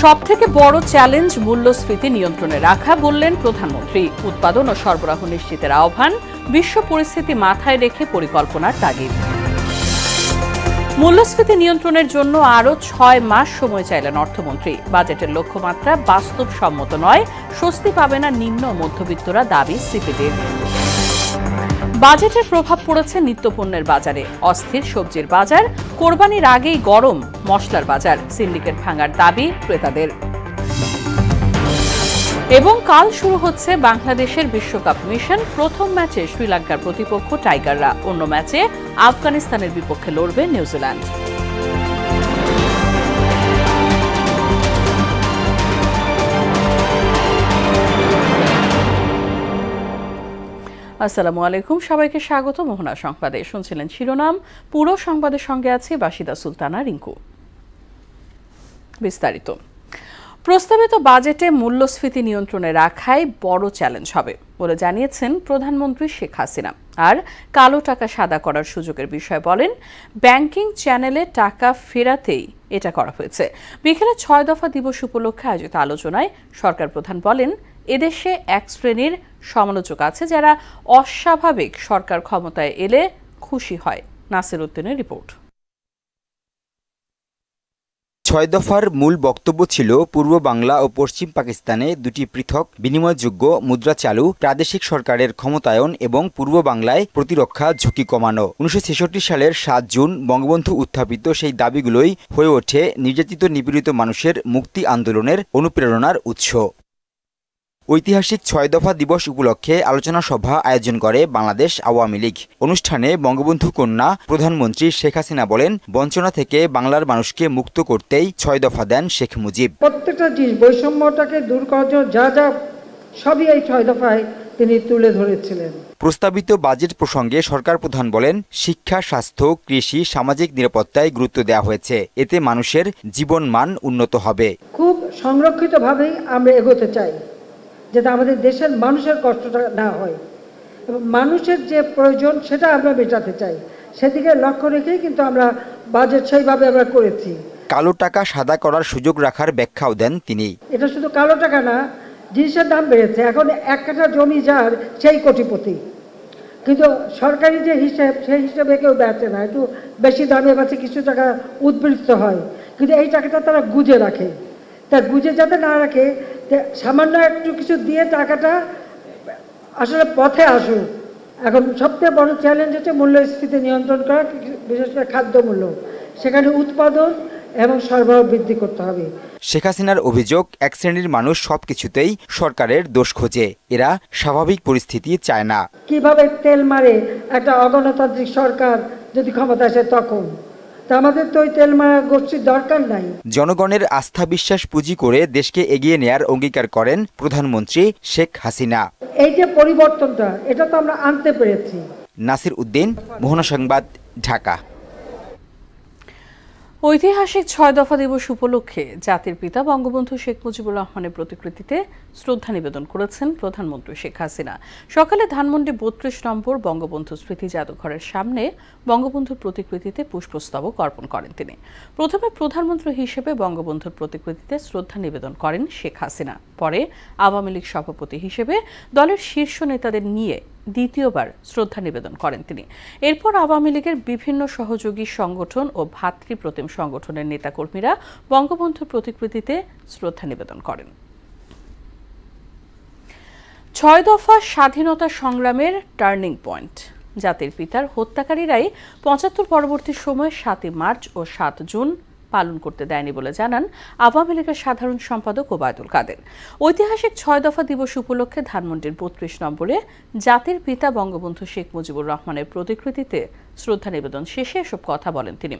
সবথেকে বড় চ্যালেঞ্জ মূল্যস্ফীতি নিয়ন্ত্রণে রাখা বললেন প্রধানমন্ত্রী। উৎপাদন ও সরবরাহ নিশ্চিতের আহ্বান, বিশ্ব পরিস্থিতি মাথায় রেখে পরিকল্পনার তাগিদ। মূল্যস্ফীতি নিয়ন্ত্রণের জন্য আরও ৬ মাস সময় চাইলেন অর্থমন্ত্রী। বাজেটের লক্ষ্যমাত্রা বাস্তবসম্মত নয়, স্বস্তি পাবে না নিম্ন মধ্যবিত্তরা, দাবি সিপিডির। বাজেটের প্রভাব পড়েছে নিত্যপণ্যের বাজারে। অস্থির সবজির বাজার, কোরবানির আগেই গরম মশলার বাজার, সিন্ডিকেট ভাঙার দাবি ক্রেতাদের। এবং কাল শুরু হচ্ছে বাংলাদেশের বিশ্বকাপ মিশন। প্রথম ম্যাচে শ্রীলঙ্কার প্রতিপক্ষ টাইগাররা, অন্য ম্যাচে আফগানিস্তানের বিপক্ষে লড়বে নিউজিল্যান্ড। আসসালামু আলাইকুম, সবাইকে স্বাগত মোহনা সংবাদে। শুনছিলেন শিরোনাম, পুরো সংবাদের সঙ্গে আছে বাসিদা সুলতানা রিঙ্কু। বিস্তারিত। প্রস্তাবিত বাজেটে মূল্যস্ফীতি নিয়ন্ত্রণে রাখাই বড় চ্যালেঞ্জ হবে বলে জানিয়েছেন প্রধানমন্ত্রী শেখ হাসিনা। আর কালো টাকা সাদা করার সুযোগের বিষয়ে বলেন, ব্যাংকিং চ্যানেলে টাকা ফেরাতেই এটা করা হয়েছে। বিকেলে ৬ দফা দিবস উপলক্ষে আয়োজিত আলোচনায় সরকার প্রধান বলেন, এদেশে এক শ্রেণীর সমালোচক আছে যারা অস্বাভাবিক সরকার ক্ষমতায় এলে খুশি হয়। নাসির উদ্দিনের রিপোর্ট। ৬ দফার মূল বক্তব্য ছিল পূর্ব বাংলা ও পশ্চিম পাকিস্তানে দুটি পৃথক বিনিময়যোগ্য মুদ্রা চালু, প্রাদেশিক সরকারের ক্ষমতায়ন এবং পূর্ব বাংলায় প্রতিরক্ষা ঝুঁকি কমানো। ১৯৬৬ সালের ৭ জুন বঙ্গবন্ধু উত্থাপিত সেই দাবিগুলোই হয়ে ওঠে নির্যাতিত নিপীড়িত মানুষের মুক্তি আন্দোলনের অনুপ্রেরণার উৎস। ঐতিহাসিক ৬ দফা দিবস উপলক্ষে আলোচনা সভা আয়োজন করে বাংলাদেশ আওয়ামী লীগ। অনুষ্ঠানে বঙ্গবন্ধু কন্যা প্রধানমন্ত্রী শেখ হাসিনা বলেন, বঞ্চনা থেকে বাংলার মানুষকে মুক্ত করতেই ৬ দফা দেন শেখ মুজিব। প্রত্যেকটা জিনিস বৈষম্যটাকে দূর করার জন্য যা যা সবই এই ৬ দফায় তিনি তুলে ধরেছিলেন। প্রস্তাবিত বাজেট প্রসঙ্গে সরকার প্রধান বলেন, শিক্ষা, স্বাস্থ্য, কৃষি, সামাজিক নিরাপত্তায় গুরুত্ব দেওয়া হয়েছে। এতে মানুষের জীবনমান উন্নত হবে। খুব সংরক্ষিতভাবেই আমরা এগোতে চাই, যাতে আমাদের দেশের মানুষের কষ্টটা না হয় এবং মানুষের যে প্রয়োজন সেটা আমরা মেটাতে চাই। সেদিকে লক্ষ্য রেখেই কিন্তু আমরা বাজেট সেইভাবে আমরা করেছি। কালো টাকা সাদা করার সুযোগ রাখার ব্যাখ্যাও দেন তিনি। এটা শুধু কালো টাকা না, জিনিসের দাম বেড়েছে। এখন ১ কাঠা জমি যার সেই কোটিপতি, কিন্তু সরকারি যে হিসেব সেই হিসেবে কেউ বেচে না, একটু বেশি দামে বেচে, কিছু টাকা উদ্বৃত্ত হয়, কিন্তু এই টাকাটা তারা গুজে রাখে। তা গুজে যাতে না রাখে, সামান্য একটু কিছু দিয়ে টাকাটা আসলে পথে আসুক। এখন সবচেয়ে বড় চ্যালেঞ্জ হচ্ছে মূল্যস্ফীতি নিয়ন্ত্রণ করা, বিশেষ করে খাদ্যমূল্য। সেখানে উৎপাদন এবং সরবরাহ বৃদ্ধি করতে হবে। শেখ হাসিনার অভিযোগ, এক শ্রেণীর মানুষ সবকিছুতেই সরকারের দোষ খোঁজে। এরা স্বাভাবিক পরিস্থিতি চায় না। কিভাবে তেল মারে একটা অগণতান্ত্রিক সরকার যদি ক্ষমতা আসে তখন, তা আমাদের তো ওই তেল মারা গোষ্ঠীর দরকার নাই। জনগণের আস্থা বিশ্বাস পুঁজি করে দেশকে এগিয়ে নেয়ার অঙ্গীকার করেন প্রধানমন্ত্রী শেখ হাসিনা। এই যে পরিবর্তনটা, এটা তো আমরা আনতে পেরেছি। নাসির উদ্দিন, মোহনা সংবাদ, ঢাকা। ঐতিহাসিক ৬ দফা দিবস উপলক্ষে জাতির পিতা বঙ্গবন্ধু শেখ মুজিবুর রহমানের প্রতিকৃতিতে শ্রদ্ধা নিবেদন করেছেন প্রধানমন্ত্রী শেখ হাসিনা। সকালে ধানমন্ডি ৩২ নম্বর বঙ্গবন্ধু স্মৃতি জাদুঘরের সামনে বঙ্গবন্ধুর প্রতিকৃতিতে পুষ্পস্তবক অর্পণ করেন তিনি। প্রথমে প্রধানমন্ত্রী হিসেবে বঙ্গবন্ধুর প্রতিকৃতিতে শ্রদ্ধা নিবেদন করেন শেখ হাসিনা। পরে আওয়ামী লীগ সভাপতি হিসেবে দলের শীর্ষ নেতাদের নিয়ে দ্বিতীয়বার শ্রদ্ধা নিবেদন করেন তিনি। এরপর আওয়ামী লীগের বিভিন্ন সহযোগী সংগঠন ও ভাতৃপ্রতিম সংগঠনের নেতাকর্মীরা বঙ্গবন্ধুর প্রতিকৃতিতে শ্রদ্ধা নিবেদন করেন। ৬ দফা স্বাধীনতা সংগ্রামের টার্নিং পয়েন্ট। জাতির পিতার হত্যাকারীরাই ৭৫ পরবর্তী সময়ে ৭ই মার্চ ও ৭ জুন পালন করতে দেয়নি বলে জানান আওয়ামী লীগের সাধারণ সম্পাদক ওবায়দুল কাদের। ঐতিহাসিক ৬ দফা দিবস উপলক্ষে ধানমন্ডির ৩২ নম্বরে জাতির পিতা বঙ্গবন্ধু শেখ মুজিবুর রহমানের প্রতিকৃতিতে শ্রদ্ধা নিবেদন শেষে এসব কথা বলেন তিনি।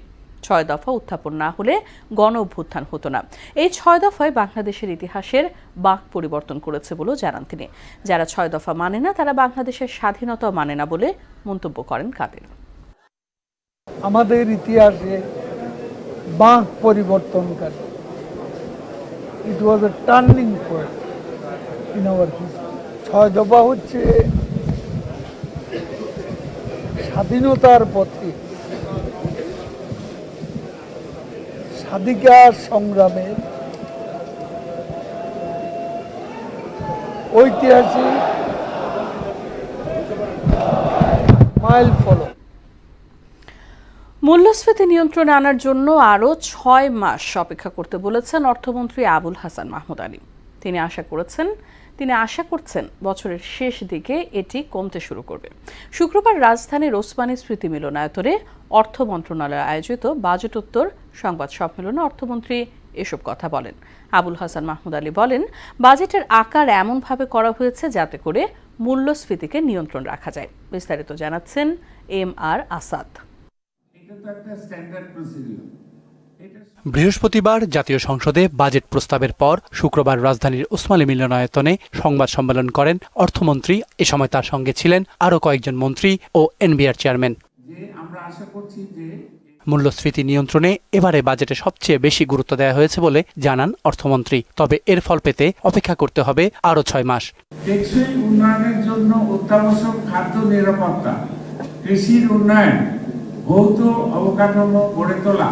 ৬ দফা উত্থাপন না হলে গণ অভ্যুত্থান হতো না। এই ৬ দফায় বাংলাদেশের ইতিহাসের বাঁক পরিবর্তন করেছে বলেও জানান তিনি। যারা ৬ দফা মানে না, তারা বাংলাদেশের স্বাধীনতাও মানে না বলে মন্তব্য করেন কাদের। আমাদের ইতিহাসে বাঁক পরিবর্তনকারী, it was a turning point in our history. ৬ দফা হচ্ছে স্বাধীনতার পথে স্বাধিকার সংগ্রামের ঐতিহাসিক মাইল ফলক। মূল্যস্ফীতি নিয়ন্ত্রণে আনার জন্য আরও 6 মাস অপেক্ষা করতে বলেছেন অর্থমন্ত্রী আবুল হাসান মাহমুদ আলী। তিনি আশা করছেন বছরের শেষ দিকে এটি কমতে শুরু করবে। শুক্রবার রাজধানীর ওসমানী স্মৃতি মিলনায়তনে অর্থ মন্ত্রণালয় আয়োজিত বাজেটোত্তর সংবাদ সম্মেলনে অর্থমন্ত্রী এসব কথা বলেন। আবুল হাসান মাহমুদ আলী বলেন, বাজেটের আকার এমনভাবে করা হয়েছে যাতে করে মূল্যস্ফীতিকে নিয়ন্ত্রণ রাখা যায়। বিস্তারিত জানাচ্ছেন MR আসাদ। বৃহস্পতিবার জাতীয় সংসদে বাজেট প্রস্তাবের পর শুক্রবার রাজধানীর ওসমানী মিলনায়তনে সংবাদ সম্মেলন করেন অর্থমন্ত্রী। এ সময় তার সঙ্গে ছিলেন আরও কয়েকজন মন্ত্রী ও এনবিআর চেয়ারম্যান। মূল্যস্ফীতি নিয়ন্ত্রণে এবারে বাজেটে সবচেয়ে বেশি গুরুত্ব দেওয়া হয়েছে বলে জানান অর্থমন্ত্রী। তবে এর ফল পেতে অপেক্ষা করতে হবে আরও 6 মাস। টেকসই উন্নয়নের জন্য অত্যাবশ্যক খাদ্য নিরাপত্তা, কৃষির উন্নয়ন, ভৌত অবকাঠামো গড়ে তোলা,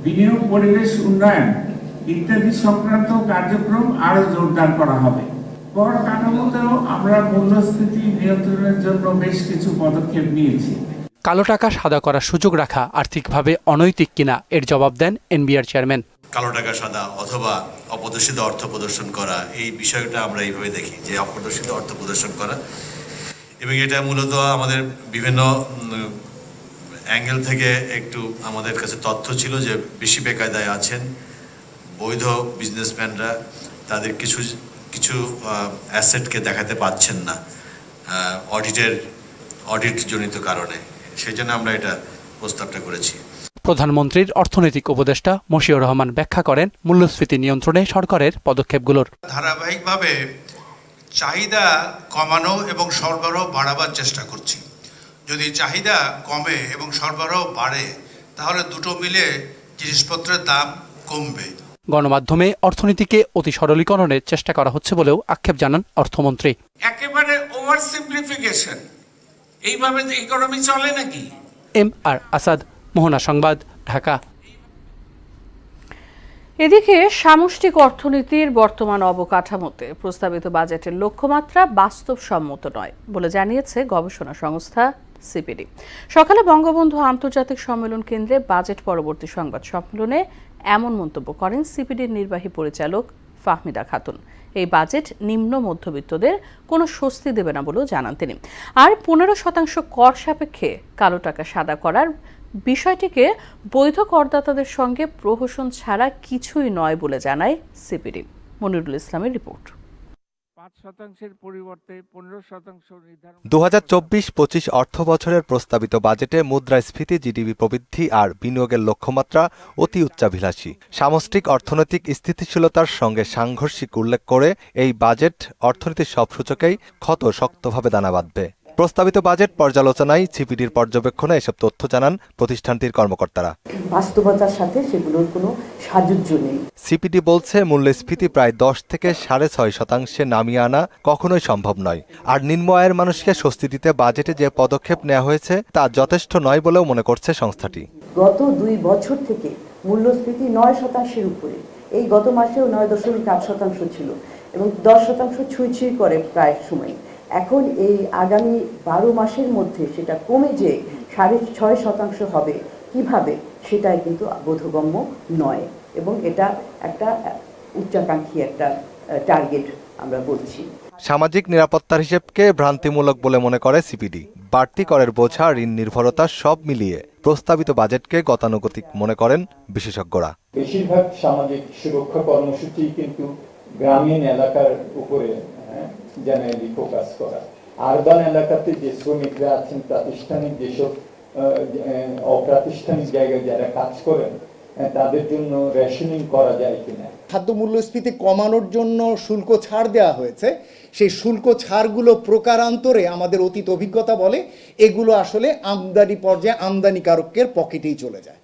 বিনিয়োগ পরিবেশ উন্নয়ন ইত্যাদি সংক্রান্ত কার্যক্রম আরো জোরদার করা হবে। কর কাঠামোতেও আমরা মূল্যস্ফীতি নিয়ন্ত্রণের জন্য বেশ কিছু পদক্ষেপ নিয়েছি। কালো টাকা সাদা করার সুযোগ রাখা আর্থিকভাবে অনৈতিক কিনা এর জবাব দেন এনবিআর চেয়ারম্যান। কালো টাকা সাদা অথবা অপ্রদর্শিত অর্থ প্রদর্শন করা, এই বিষয়টা আমরা এইভাবে দেখি যে অপ্রদর্শিত অর্থ প্রদর্শন করা, এবং এটা মূলত আমাদের বিভিন্ন অ্যাঙ্গেল থেকে একটু আমাদের কাছে তথ্য ছিল যে বেশি বেকায়দায় আছেন বৈধ বিজনেসম্যানরা, তাদের কিছু অ্যাসেটকে দেখাতে পাচ্ছেন না অডিট জনিত কারণে। সেই জন্য আমরা এটা প্রস্তাবটা করেছি। প্রধানমন্ত্রীর অর্থনৈতিক উপদেষ্টা মশিউর রহমান ব্যাখ্যা করেন মূল্যস্ফীতি নিয়ন্ত্রণে সরকারের পদক্ষেপগুলোর। ধারাবাহিকভাবে চাহিদা কমানো এবং সরবরাহ বাড়াবার চেষ্টা করছি। যদি চাহিদা কমে এবং সরবরাহ বাড়ে তাহলে দুটো মিলে জিনিসপত্রের দাম কমবে। গণমাধ্যমে অর্থনীতিকে অতি সরলীকরণের চেষ্টা করা হচ্ছে বলেও আক্ষেপ জানান অর্থমন্ত্রী। একেবারে ওভার সিম্পলিফিকেশন, এইভাবে ইকোনমি চলে নাকি? MR আসাদ, মোহনা সংবাদ, ঢাকা। এদিকে সামষ্টিক অর্থনীতির বর্তমান অবকাঠামোতে প্রস্তাবিত বাজেটের লক্ষ্যমাত্রা বাস্তবসম্মত নয় বলে জানিয়েছে গবেষণা সংস্থা সিপিডি। সকালে বঙ্গবন্ধু আন্তর্জাতিক সম্মেলন কেন্দ্রে বাজেট পরবর্তী সংবাদ সম্মেলনে এমন মন্তব্য করেন সিপিডির নির্বাহী পরিচালক ফাহমিদা খাতুন। এই বাজেট নিম্ন মধ্যবিত্তদের কোনো স্বস্তি দেবে না বলেও জানান তিনি। আর 15% কর সাপেক্ষে কালো টাকা সাদা করার বিষয়টিকে বৈধ করদাতাদের সঙ্গে প্রহসন ছাড়া কিছুই নয় বলে জানায় সিপিডি। মনিরুল ইসলামের রিপোর্ট। 5%-এর পরিবর্তে 15% নির্ধারণ। 2024-25 অর্থ বছরের প্রস্তাবিত বাজেটে মুদ্রাস্ফীতি, জিডিপি প্রবৃদ্ধি আর বিনিয়োগের লক্ষ্যমাত্রা অতি উচ্চাভিলাষী। সামষ্টিক অর্থনৈতিক স্থিতিশীলতার সঙ্গে সাংঘর্ষিক উল্লেখ করে এই বাজেট অর্থনীতির সব সূচকেই ক্ষত শক্তভাবে দানা বাঁধবে। প্রস্তাবিত বাজেট পর্যালোচনায় সিপিডির পর্যবেক্ষণে এসব তথ্য জানান প্রতিষ্ঠানটির কর্মকর্তারা। বাস্তবতার সাথে সেগুলোর কোনো সাযুজ্য নেই। সিপিডি বলছে মূল্যস্ফীতি প্রায় 10 থেকে 6.5% নামিয়ে আনা কখনোই সম্ভব নয়। আর নিম্ন আয়ের মানুষকে স্বস্তি দিতে বাজেটে যে পদক্ষেপ নেওয়া হয়েছে তা যথেষ্ট নয় বলেও মনে করছে সংস্থাটি। গত 2 বছর থেকে মূল্যস্ফীতি 9%-এর উপরে, এই গত মাসেও 9.8% ছিল এবং 10% ছুঁই করে প্রায় সময়। এখন এই আগামী 12 মাসের মধ্যে সেটা কমে যে 6.5% হবে কিভাবে, সেটাই কিন্তু বোধগম্য নয় এবং এটা একটা উচ্চাকাঙ্ক্ষী একটা টার্গেট আমরা বলছি। সামাজিক নিরাপত্তার হিসেবকে ভ্রান্তিমূলক বলে মনে করে সিপিডি। বাড়তি করের বোঝা, ঋণ নির্ভরতা সব মিলিয়ে প্রস্তাবিত বাজেটকে গতানুগতিক মনে করেন বিশেষজ্ঞরা। বেশিরভাগ সামাজিক সুরক্ষা কর্মসূচি কিন্তু গ্রামীণ এলাকার উপরে জেনারেলি ফোকাস করা। আরবান এলাকাতে যে শ্রমিকরা আছেন, প্রাতিষ্ঠানিক যেসব অপ্রাতিষ্ঠানিক জায়গায় যারা কাজ করেন, তাদের জন্য রেশনিং করা যায় কিনা। খাদ্য মূল্যস্ফীতি কমানোর জন্য শুল্ক ছাড় দেওয়া হয়েছে। সেই শুল্ক ছাড়গুলো প্রকারান্তরে আমাদের অতীত অভিজ্ঞতা বলে এগুলো আসলে আমদানি পর্যায়ে আমদানিকারকের পকেটেই চলে যায়।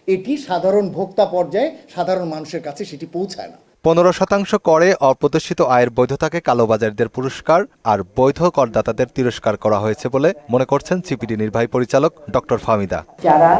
এটি সাধারণ ভোক্তা পর্যায়ে সাধারণ মানুষের কাছে সেটি পৌঁছায় না। 15% করে অপ্রদর্শিত আয়ের বৈধতাকে কালোবাজারদের পুরস্কার আর বৈধ করদাতাদের তিরস্কার করা হয়েছে বলে মনে করছেন সিপিডি নির্বাহী পরিচালক ডক্টর ফাহমিদা। যারা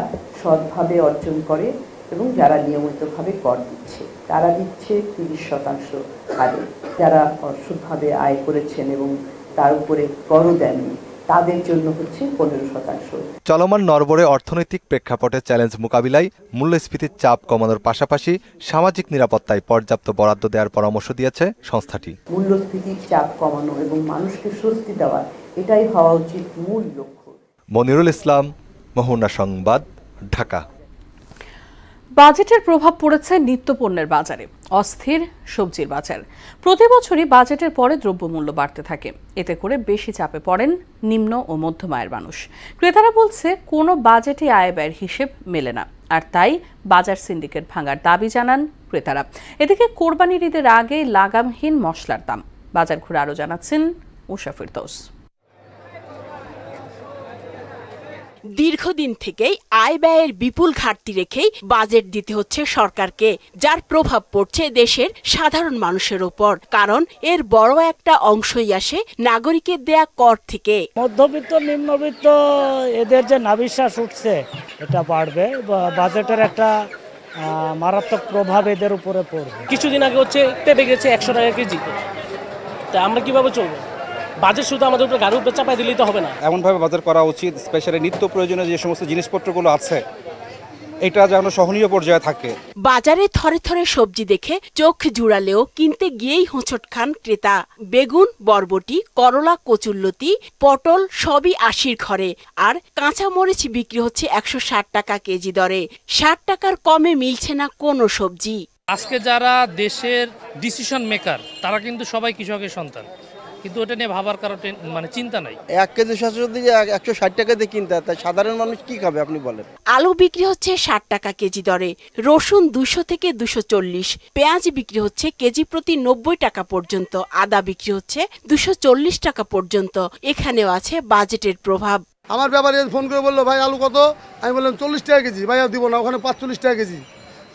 সৎভাবে অর্জন করে এবং যারা নিয়মিতভাবে কর দিচ্ছে তারা দিচ্ছে 30% হারে। যারা অসৎভাবে আয় করেছেন এবং তার উপরে করও দেননি তাদের জন্য হচ্ছে 15%। চলমান নড়বড়ে অর্থনৈতিক প্রেক্ষাপটে চ্যালেঞ্জ মোকাবিলায় মূল্যস্ফীতির চাপ কমানোর পাশাপাশি সামাজিক নিরাপত্তায় পর্যাপ্ত বরাদ্দ দেওয়ার পরামর্শ দিয়েছে সংস্থাটি। মূল্যস্ফীতির চাপ কমানো এবং মানুষকে স্বস্তি দেওয়া এটাই হওয়া উচিত মূল লক্ষ্য। মনিরুল ইসলাম, মোহনা সংবাদ, ঢাকা। বাজেটের প্রভাব পড়েছে নিত্যপণ্যের বাজারে। অস্থির সবজির বাজার। প্রতি বছরই বাজেটের পরে দ্রব্যমূল্য বাড়তে থাকে। এতে করে বেশি চাপে পড়েন নিম্ন ও মধ্যম আয়ের মানুষ। ক্রেতারা বলছে কোনো বাজেটে আয় ব্যয়ের হিসেব মেলে না, আর তাই বাজার সিন্ডিকেট ভাঙার দাবি জানান ক্রেতারা। এদিকে কোরবানির ঈদের আগে লাগামহীন মশলার দাম। বাজার ঘুরে আরও জানাচ্ছেন উষা ফিরদৌস। দীর্ঘদিন থেকেই আয় ব্যয়ের বিপুল ঘাটতি রেখেই বাজেট দিতে হচ্ছে সরকারকে, যার প্রভাব পড়ছে দেশের সাধারণ মানুষের উপর। কারণ এর বড় একটা অংশই আসে নাগরিকের দেয়া কর থেকে। মধ্যবিত্ত নিম্নবিত্ত এদের যে নাভিশ্বাস উঠছে এটা বাড়বে, বাজেটের একটা মারাত্মক প্রভাব এদের উপরে পড়বে। কিছুদিন আগে হচ্ছে পেঁপে গেছে 100 টাকা কেজি, তা আমরা কিভাবে চলবো? বাজেট শুধু আমাদের উপরে গাড়ির উপরে চাপাই দিলেই তো হবে না। এমনভাবে বাজার করা উচিত, স্পেশালি নিত্য প্রয়োজনীয় যে সমস্ত জিনিসপত্রগুলো আছে এটা যেন সহনীয় পর্যায়ে থাকে। বাজারে থরে থরে সবজি দেখে চোখ জুড়ালেও কিনতে গিয়েই হোঁচট খান ক্রেতা। বেগুন, বরবটি, করলা, কচুল্লতি, পটল সবই 80-র ঘরে। আর কাঁচা মরিচ বিক্রি হচ্ছে 160 টাকা কেজি দরে। 60 টাকার কমে মিলছে না কোনো সবজি। আজকে যারা দেশের ডিসিশন মেকার তারা কিন্তু সবাই কৃষকের সন্তান, কিন্তু ওটা নিয়ে ভাবার কারণ মানে চিন্তা নাই। 1 কেজি শসা যদি 160 টাকা দিয়ে কিনতে হয়, সাধারণ মানুষ কি খাবে আপনি বলেন? আলু বিক্রি হচ্ছে 60 টাকা কেজি দরে, রসুন 200 থেকে 240, পেঁয়াজ বিক্রি হচ্ছে কেজি প্রতি 90 টাকা পর্যন্ত, আদা বিক্রি হচ্ছে 240 টাকা পর্যন্ত। এখানেও আছে বাজেটের প্রভাব। আমার ব্যাপারে ফোন করে বললো, ভাই আলু কত? আমি বললাম 40 টাকা কেজি। ভাই আর দিব না, ওখানে 45 টাকা কেজি,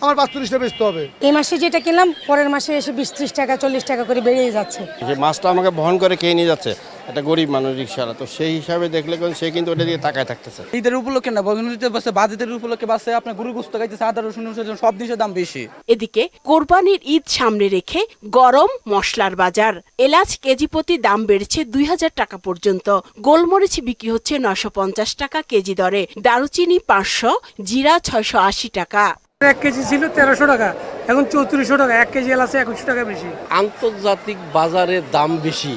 আমার 45 টাকা বেচতে হবে। এই মাসে যেটা কিনলাম পরের মাসে এসে 20-30 টাকা 40 টাকা করে বেড়ে যাচ্ছে। যে মাছটা আমাকে বহন করে খেয়ে নিয়ে যাচ্ছে একটা গরিব মানুষ রিক্সাওয়ালা, তো সেই হিসাবে দেখলে সে কিন্তু ওটা দিয়ে তাকায় থাকতেছে। ঈদের উপলক্ষে না, বাজেটের উপলক্ষে বাসে আপনার গরু গোস্ত খাইতেছে, আদা রসুন সব জিনিসের দাম বেশি। এদিকে কোরবানির ঈদ সামনে রেখে গরম মশলার বাজার। এলাচ কেজি প্রতি দাম বেড়েছে 2000 টাকা পর্যন্ত। গোলমরিচ বিক্রি হচ্ছে 950 টাকা কেজি দরে, দারুচিনি 500, জিরা 680 টাকা। 1 কেজি ছিল 1300 টাকা, এখন 3400 টাকা। 1 কেজি এলাচে 2100 টাকা বেশি। আন্তর্জাতিক বাজারে দাম বেশি,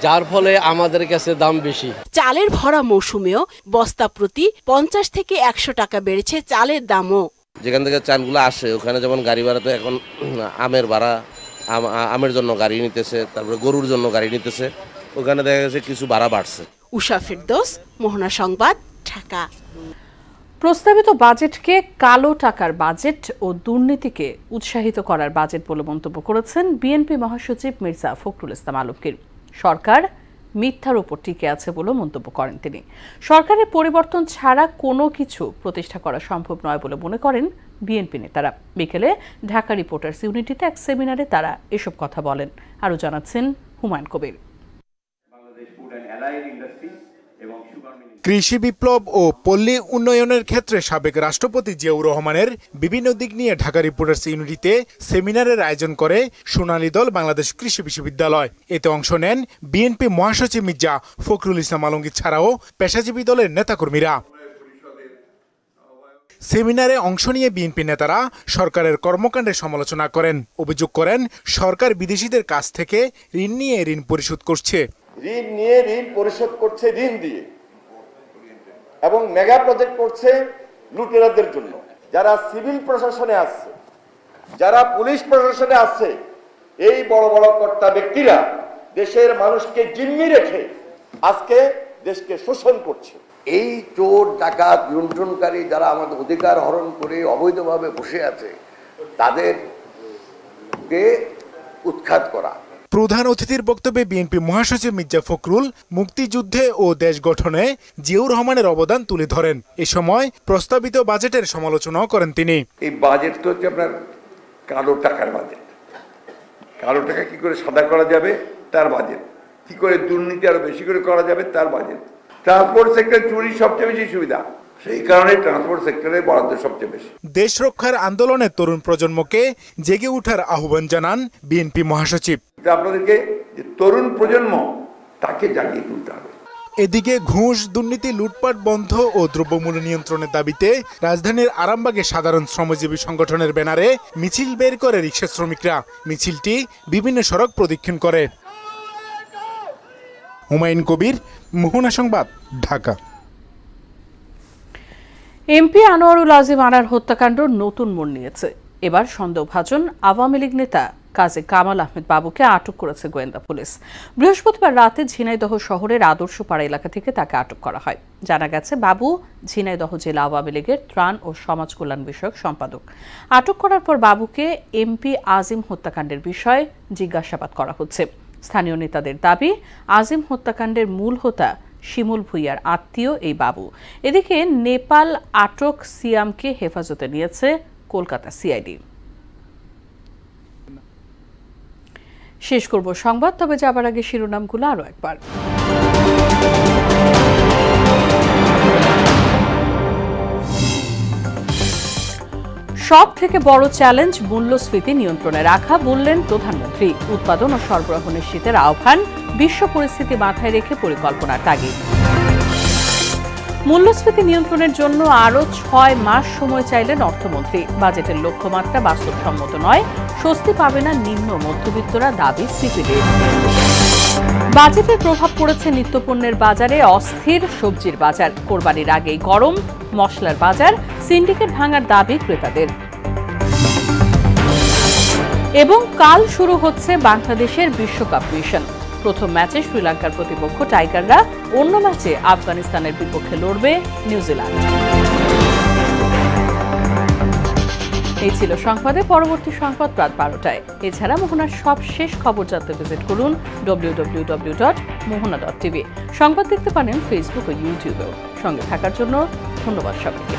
যার ফলে আমাদের কাছে দাম বেশি। চালের ভরা মৌসুমেও বস্তা প্রতি 50 থেকে 100 টাকা বেড়েছে চালের দামও। যেখান থেকে চালগুলো আসে ওখানে যেমন গাড়ি ভাড়া, তো এখন আমের ভাড়া, আমের জন্য গাড়ি নিতেছে, তারপরে গরুর জন্য গাড়ি নিতেছে, ওখানে দেখা গেছে কিছু ভাড়া বাড়ছে। উষা ফিরদৌস, মোহনা সংবাদ, ঢাকা। প্রস্তাবিত বাজেটকে কালো টাকার বাজেট ও দুর্নীতিকে উৎসাহিত করার বাজেট বলে মন্তব্য করেছেন বিএনপি মহাসচিব মির্জা ফখরুল ইসলাম আলমগীর। সরকার মিথ্যার উপর টিকে আছে বলে মন্তব্য করেন তিনি। সরকারের পরিবর্তন ছাড়া কোনো কিছু প্রতিষ্ঠা করা সম্ভব নয় বলে মনে করেন বিএনপি নেতারা। বিকেলে ঢাকা রিপোর্টার্স ইউনিটিতে এক সেমিনারে তারা এসব কথা বলেন। আরও জানাচ্ছেন হুমায়ুন কবির। কৃষি বিপ্লব ও পল্লী উন্নয়নের ক্ষেত্রে সাবেক রাষ্ট্রপতি জিয়াউর রহমানের বিভিন্ন দিক নিয়ে ঢাকা রিপোর্টার্স ইউনিটিতে সেমিনারের আয়োজন করে সোনালী দল বাংলাদেশ কৃষি বিশ্ববিদ্যালয়। এতে অংশ নেন বিএনপি মহাসচিব মির্জা ফখরুল ইসলাম আলমগীর ছাড়াও পেশাজীবী দলের নেতাকর্মীরা। সেমিনারে অংশ নিয়ে বিএনপি নেতারা সরকারের কর্মকাণ্ডের সমালোচনা করেন। অভিযোগ করেন সরকার বিদেশিদের কাছ থেকে ঋণ নিয়ে ঋণ পরিশোধ করছে, ঋণ পরিশোধ করছে ঋণ দিয়ে, এবং মেগা প্রজেক্ট করছে লুটেরাদের জন্য। যারা সিভিল প্রশাসনে আছে, যারা পুলিশ প্রশাসনে আছে, এই বড় বড় কর্তা ব্যক্তিরা দেশের মানুষকে জিম্মি রেখে আজকে দেশকে শোষণ করছে। এই চোর ডাকাত লুণ্ঠনকারী যারা আমাদের অধিকার হরণ করে অবৈধভাবে বসে আছে তাদেরকে উৎখাত করা। প্রধান অতিথির বক্তব্যে বিএনপি মহাসচিব মির্জা ফখরুল মুক্তিযুদ্ধে ও দেশ গঠনে জিয়াউর রহমানের অবদান তুলে ধরেন। এ সময় প্রস্তাবিত বাজেটের সমালোচনাও করেন তিনি। এই বাজেট তো হচ্ছে আপনার কালো টাকার বাজেট। কালো টাকা কি করে সাদা করা যাবে তার বাজেট, কি করে দুর্নীতি আরো বেশি করে করা যাবে তার বাজেট। ট্রান্সপোর্ট সেক্টর চুরি সবচেয়ে বেশি সুবিধা, সেই কারণে ট্রান্সপোর্ট সেক্টরে বরাদ্দ সবচেয়ে বেশি। দেশ রক্ষার আন্দোলনে তরুণ প্রজন্মকে জেগে ওঠার আহ্বান জানান বিএনপি মহাসচিব। আপনাদেরকে যে তরুণ প্রজন্ম তাকে জাগিয়ে তুলতে হবে। এদিকে ঘুষ, দুর্নীতি, লুটপাট বন্ধ ও দ্রব্যমূল্য নিয়ন্ত্রণের দাবিতে রাজধানীর আরামবাগে সাধারণ শ্রমজীবী সংগঠনের ব্যানারে মিছিল বের করে রিকশা শ্রমিকরা। মিছিলটি বিভিন্ন সড়ক প্রদক্ষিণ করে। হুমায়ুন কবির, মোহনা সংবাদ, ঢাকা। এমপি আনোয়ারুল আজিম আনার হত্যাকাণ্ড নতুন মোড় নিয়েছে। এবার সন্দেহভাজন আওয়ামী লীগ নেতা কাজী কামাল আহমেদ বাবুকে আটক করেছে গোয়েন্দা পুলিশ। বৃহস্পতিবার রাতে ঝিনাইদহ শহরের আদর্শপাড়া এলাকা থেকে তাকে আটক করা হয়। জানা গেছে, বাবু ঝিনাইদহ জেলা আওয়ামী লীগের ত্রাণ ও সমাজ কল্যাণ বিষয়ক সম্পাদক। আটক করার পর বাবুকে এমপি আজিম হত্যাকাণ্ডের বিষয়ে জিজ্ঞাসাবাদ করা হচ্ছে। স্থানীয় নেতাদের দাবি, আজিম হত্যাকাণ্ডের মূল হোতা শিমুল ভুইয়ার আত্মীয় এই বাবু। এদিকে নেপাল আটক সিয়ামকে হেফাজতে নিয়েছে কলকাতা সিআইডি। শেষ করব সংবাদ, তবে যাবার আগে শিরোনামগুলো আরো একবার। সব থেকে বড় চ্যালেঞ্জ মূল্যস্ফীতি নিয়ন্ত্রণে রাখা, বললেন প্রধানমন্ত্রী। উৎপাদন ও সরবরাহ নিশ্চিতের আহ্বান, বিশ্ব পরিস্থিতি মাথায় রেখে পরিকল্পনার তাগিদ। মূল্যস্ফীতি নিয়ন্ত্রণের জন্য আরও 6 মাস সময় চাইলেন অর্থমন্ত্রী। বাজেটের লক্ষ্যমাত্রা বাস্তবসম্মত নয়, স্বস্তি পাবে না নিম্ন মধ্যবিত্তরা, দাবি সিপিডির। বাজেটের প্রভাব পড়েছে নিত্যপণ্যের বাজারে, অস্থির সবজির বাজার। কোরবানির আগেই গরম মশলার বাজার, সিন্ডিকেট ভাঙার দাবি ক্রেতাদের। এবং কাল শুরু হচ্ছে বাংলাদেশের বিশ্বকাপ মিশন। প্রথম ম্যাচে শ্রীলঙ্কার প্রতিপক্ষ টাইগাররা, অন্য ম্যাচে আফগানিস্তানের বিপক্ষে লড়বে নিউজিল্যান্ড। এই ছিল সংবাদে। পরবর্তী সংবাদ রাত 12টায়। এছাড়া মোহনার সব শেষ খবর জানতে ভিজিট করুন www.mohona.tv। সংবাদ দেখতে পারেন ফেসবুক ও ইউটিউবেও। সঙ্গে থাকার জন্য ধন্যবাদ সবাইকে।